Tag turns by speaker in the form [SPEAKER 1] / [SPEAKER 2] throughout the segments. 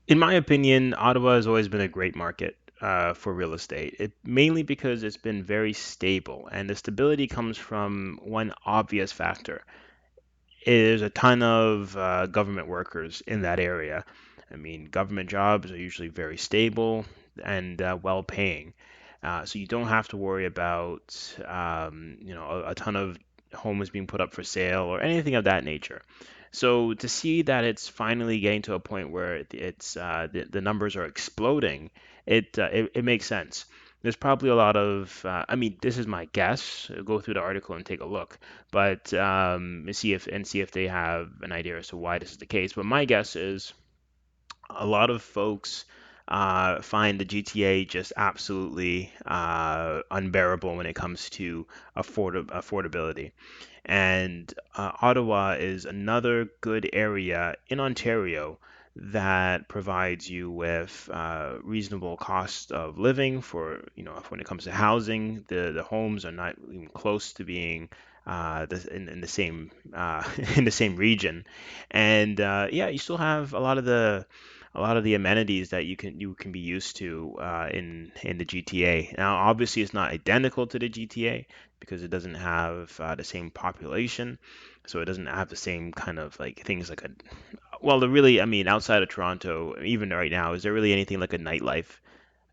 [SPEAKER 1] In my opinion, Ottawa has always been a great market for real estate. Mainly because it's been very stable, and the stability comes from one obvious factor. There's a ton of government workers in that area. I mean, government jobs are usually very stable and well paying. So you don't have to worry about, a ton of homes being put up for sale or anything of that nature. So to see that it's finally getting to a point where the numbers are exploding, it makes sense. There's probably a lot of, I mean, this is my guess. Go through the article and take a look, but see if they have an idea as to why this is the case. But my guess is a lot of folks find the GTA just absolutely unbearable when it comes to affordability. And Ottawa is another good area in Ontario that provides you with reasonable cost of living for, when it comes to housing. The homes are not even close to being in the same in the same region, and yeah, you still have a lot of the amenities that you can be used to in the GTA. Now, obviously, it's not identical to the GTA because it doesn't have the same population, so it doesn't have the same kind of like things like a. Well, I mean, outside of Toronto, even right now, is there really anything like a nightlife?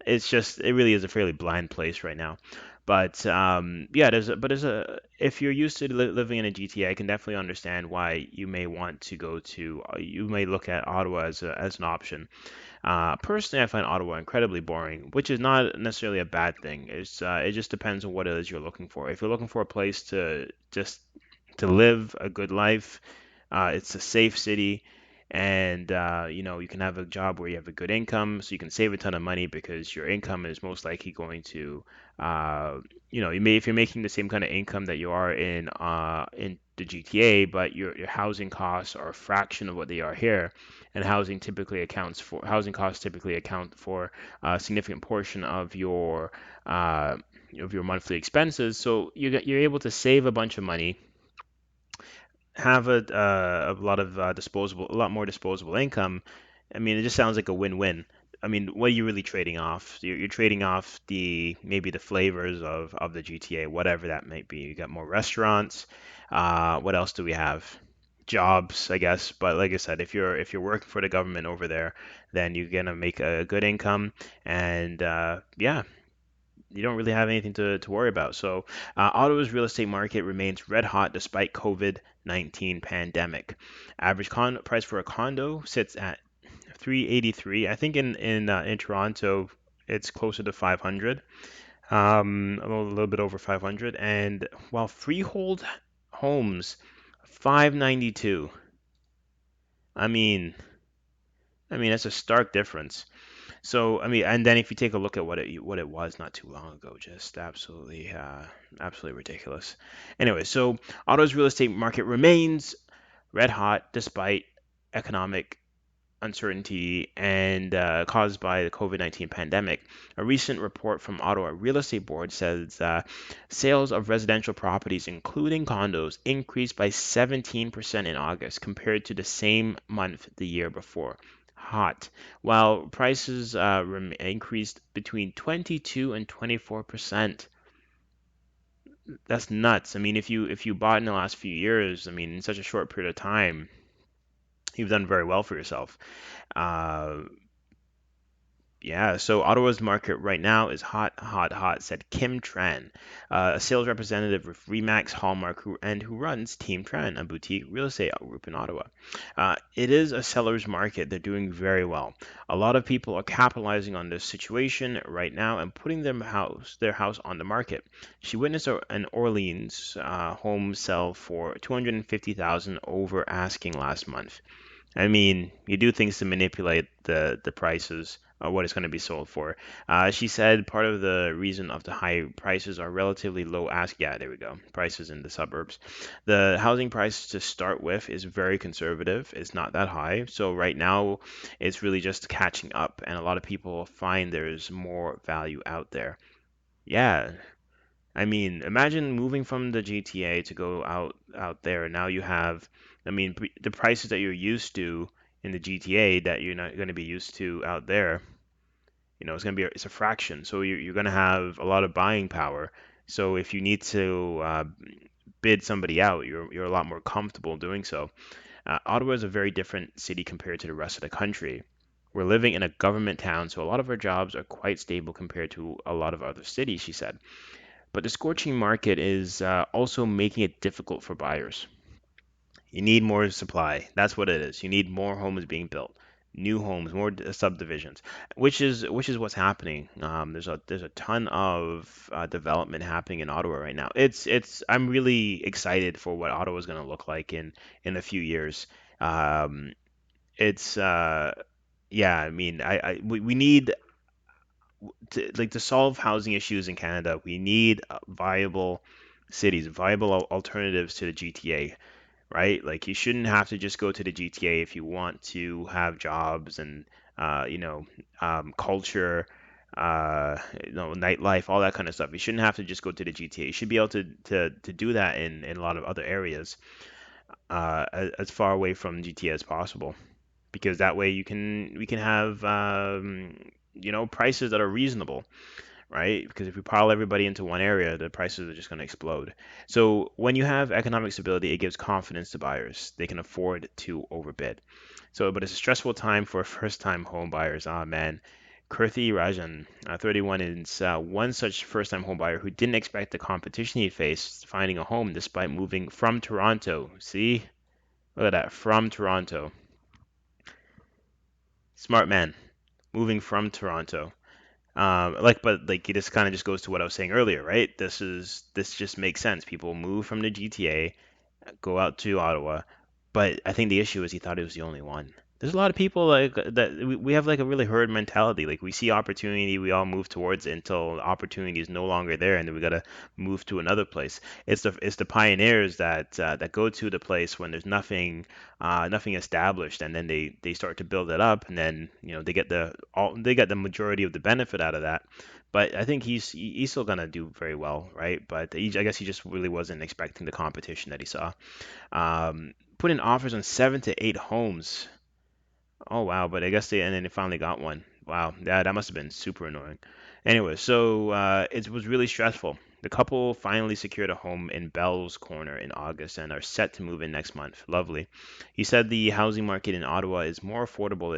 [SPEAKER 1] It really is a fairly blind place right now. But yeah, if you're used to living in a GTA, I can definitely understand why you may want to you may look at Ottawa as an option. Personally, I find Ottawa incredibly boring, which is not necessarily a bad thing. It just depends on what it is you're looking for. If you're looking for a place to live a good life, it's a safe city, and you can have a job where you have a good income, so you can save a ton of money because your income is most likely going to, uh, if you're making the same kind of income that you are in the GTA, but your housing costs are a fraction of what they are here, and housing costs typically account for a significant portion uh, of your monthly expenses. So you're able to save a bunch of money, have a lot of a lot more disposable income. I mean, it just sounds like a win-win. I mean, what are you really trading off? You're trading off maybe the flavors of the GTA, whatever that might be. You got more restaurants. What else do we have? Jobs, I guess. But like I said, if you're working for the government over there, then you're gonna make a good income, and yeah, you don't really have anything to worry about. So, Ottawa's real estate market remains red hot despite COVID-19 pandemic. Average price for a condo sits at 383. I think in Toronto it's closer to 500. A little bit over 500. And while freehold homes 592. I mean, that's a stark difference. So, I mean, and then if you take a look at what it was not too long ago, just absolutely ridiculous. Anyway, so Ottawa's real estate market remains red hot despite economic uncertainty and caused by the COVID-19 pandemic. A recent report from Ottawa Real Estate Board says sales of residential properties, including condos, increased by 17% in August compared to the same month the year before. Hot. While prices increased between 22 and 24%. That's nuts. I mean, if you bought in the last few years, I mean, in such a short period of time, you've done very well for yourself. Uh, Yeah, so Ottawa's market right now is hot, hot, hot, said Kim Tran, a sales representative with Remax Hallmark who runs Team Tran, a boutique real estate group in Ottawa. It is a seller's market. They're doing very well. A lot of people are capitalizing on this situation right now and putting their house on the market. She witnessed an Orleans home sell for 250,000 over asking last month. I mean, you do things to manipulate the prices of what it's going to be sold for. She said part of the reason of the high prices are relatively low ask. Yeah, there we go. Prices in the suburbs. The housing price to start with is very conservative. It's not that high. So right now, it's really just catching up, and a lot of people find there's more value out there. Yeah, I mean, imagine moving from the GTA to go out there. Now you have, I mean, the prices that you're used to in the GTA that you're not going to be used to out there. It's going to be it's a fraction. So you're going to have a lot of buying power. So if you need to bid somebody out, you're a lot more comfortable doing so. Ottawa is a very different city compared to the rest of the country. We're living in a government town, so a lot of our jobs are quite stable compared to a lot of other cities, she said. But the scorching market is also making it difficult for buyers. You need more supply. That's what it is. You need more homes being built, new homes, more subdivisions, which is what's happening. There's a ton of development happening in Ottawa right now. I'm really excited for what Ottawa is going to look like in a few years. Um, it's yeah. I mean, we need to solve housing issues in Canada. We need viable cities, viable alternatives to the GTA, right? Like you shouldn't have to just go to the GTA if you want to have jobs and culture, nightlife, all that kind of stuff. You shouldn't have to just go to the GTA. You should be able to do that in a lot of other areas, as far away from GTA as possible, because that way we can have prices that are reasonable, right? Because if we pile everybody into one area, the prices are just going to explode. So when you have economic stability, it gives confidence to buyers. They can afford to overbid. But it's a stressful time for first-time home buyers. Ah, man. Kirthi Rajan, 31, is one such first-time home buyer who didn't expect the competition he faced finding a home despite moving from Toronto. See? Look at that, from Toronto. Smart man, moving from Toronto. But like it just kind of just goes to what I was saying earlier, right? This just makes sense. People move from the GTA, go out to Ottawa, but I think the issue is he thought he was the only one. There's a lot of people like that. We have like a really herd mentality. Like we see opportunity, we all move towards it until opportunity is no longer there, and then we gotta move to another place. It's the pioneers that go to the place when there's nothing established, and then they start to build it up, and then they get the majority of the benefit out of that. But I think he's still gonna do very well, right? But I guess he just really wasn't expecting the competition that he saw. Put in offers on 7 to 8 homes. Oh wow, but I guess and then they finally got one. Wow, yeah, that must have been super annoying. Anyway, so it was really stressful. The couple finally secured a home in Bell's Corner in August and are set to move in next month. Lovely. He said the housing market in Ottawa is more affordable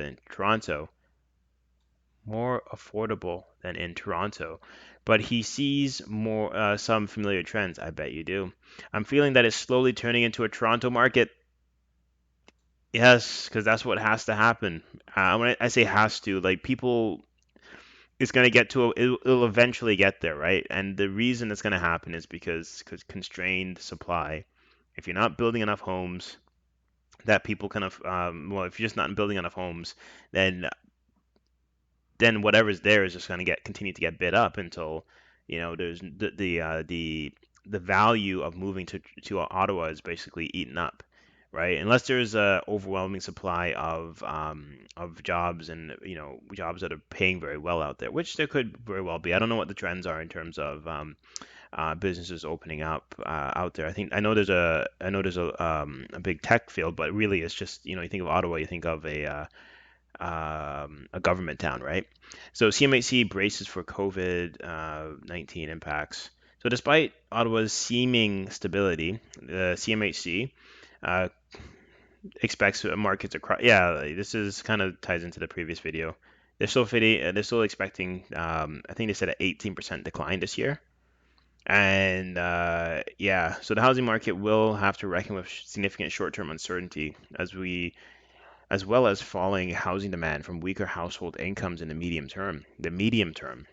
[SPEAKER 1] than in Toronto, but he sees more some familiar trends. I bet you do. I'm feeling that it's slowly turning into a Toronto market. Yes, because that's what has to happen. When I say has to, like people, it's gonna get to it'll eventually get there, right? And the reason it's gonna happen is because constrained supply. If you're not building enough homes that people kind of, well, if you're just not building enough homes, then whatever's there is just going to get continue to get bid up until there's the value of moving to Ottawa is basically eaten up, right? Unless there's a overwhelming supply of jobs and jobs that are paying very well out there, which there could very well be. I don't know what the trends are in terms of businesses opening up out there. I know there's a big tech field, but really it's just you think of Ottawa, you think of a government town, right? So CMHC braces for COVID-19 impacts. So despite Ottawa's seeming stability, the CMHC uh, expects markets across. Yeah, like, this is kind of ties into the previous video. They're still expecting. I think they said an 18% decline this year. And yeah, so the housing market will have to reckon with significant short-term uncertainty as well as falling housing demand from weaker household incomes in the medium term. The medium term.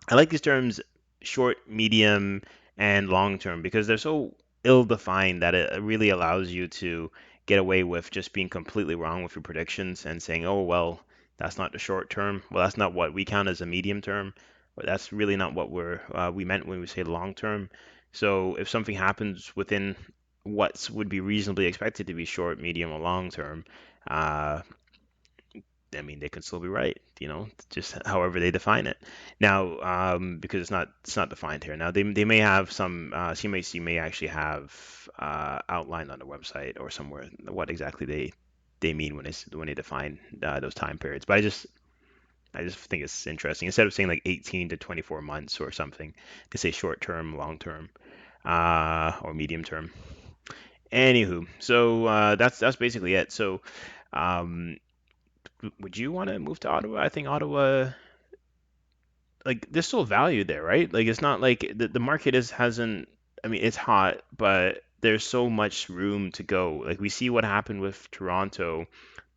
[SPEAKER 1] I like these terms short, medium, and long term because they're so ill-defined that it really allows you to get away with just being completely wrong with your predictions and saying, "Oh, well, that's not the short term. Well, that's not what we count as a medium term. Or that's really not what we meant when we say long term." So if something happens within what would be reasonably expected to be short, medium, or long term, uh, I mean, they can still be right, just however they define it. Now, because it's not defined here. Now, they may have some CMHC may actually have outlined on the website or somewhere what exactly they mean when they define those time periods. But I just think it's interesting. Instead of saying like 18 to 24 months or something, they say short term, long term, or medium term. Anywho, so that's basically it. So, um, would you want to move to Ottawa? I think Ottawa, like, there's still value there, right? Like, it's not like the market is hasn't. I mean, it's hot, but there's so much room to go. Like, we see what happened with Toronto.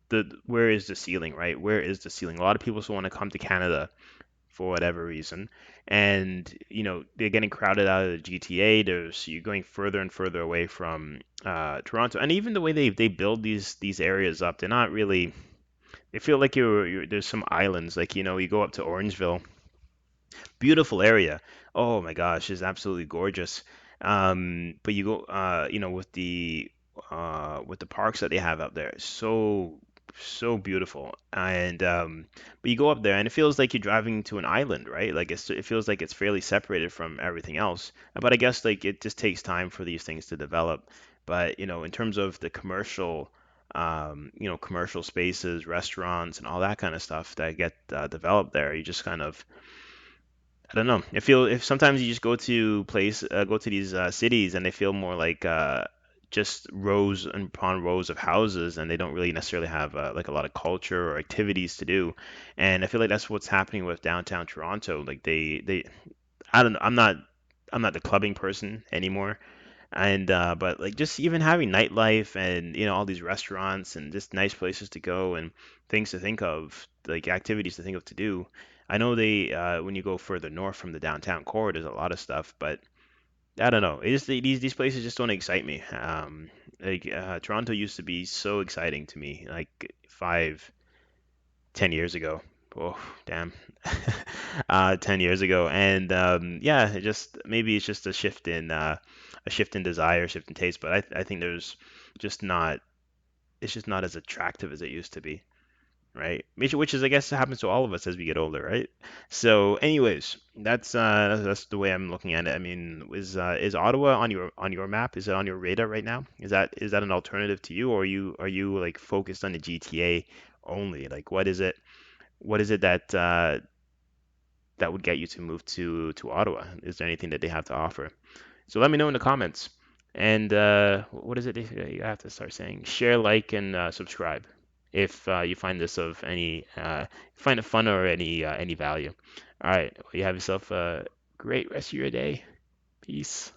[SPEAKER 1] The where is the ceiling, right? Where is the ceiling? A lot of people still want to come to Canada for whatever reason. And they're getting crowded out of the GTA. You're going further and further away from Toronto, and even the way they build these areas up, they're not really. They feel like there's some islands, like you go up to Orangeville, beautiful area. Oh my gosh, it's absolutely gorgeous. But you go, with the parks that they have out there, so beautiful. And but you go up there and it feels like you're driving to an island, right? Like it feels like it's fairly separated from everything else. But I guess like it just takes time for these things to develop. But in terms of the commercial spaces, restaurants, and all that kind of stuff that get developed there, you just kind of I don't know. I feel if sometimes you just go to these cities and they feel more like just rows and upon rows of houses, and they don't really necessarily have like a lot of culture or activities to do. And I feel like that's what's happening with downtown Toronto. Like they I don't know. I'm not the clubbing person anymore. And but like just even having nightlife and all these restaurants and just nice places to go and things to think of, like activities to think of to do. I know they when you go further north from the downtown core, there's a lot of stuff, but I don't know. It's just these places just don't excite me. Toronto used to be so exciting to me, like 5, 10 years ago. Oh, damn. 10 years ago. And yeah, it just maybe it's just a shift in desire, shift in taste, but I think just not it's just not as attractive as it used to be, right? Which is I guess happens to all of us as we get older, right? So anyways, that's the way I'm looking at it. I mean, is Ottawa on your map? Is it on your radar right now? Is that an alternative to you, or are you like focused on the GTA only? Like what is it that would get you to move to Ottawa? Is there anything that they have to offer? So let me know in the comments. And what is it you have to start saying? Share, like, and subscribe if you find this of find it fun or any value. All right, well, you have yourself a great rest of your day. Peace.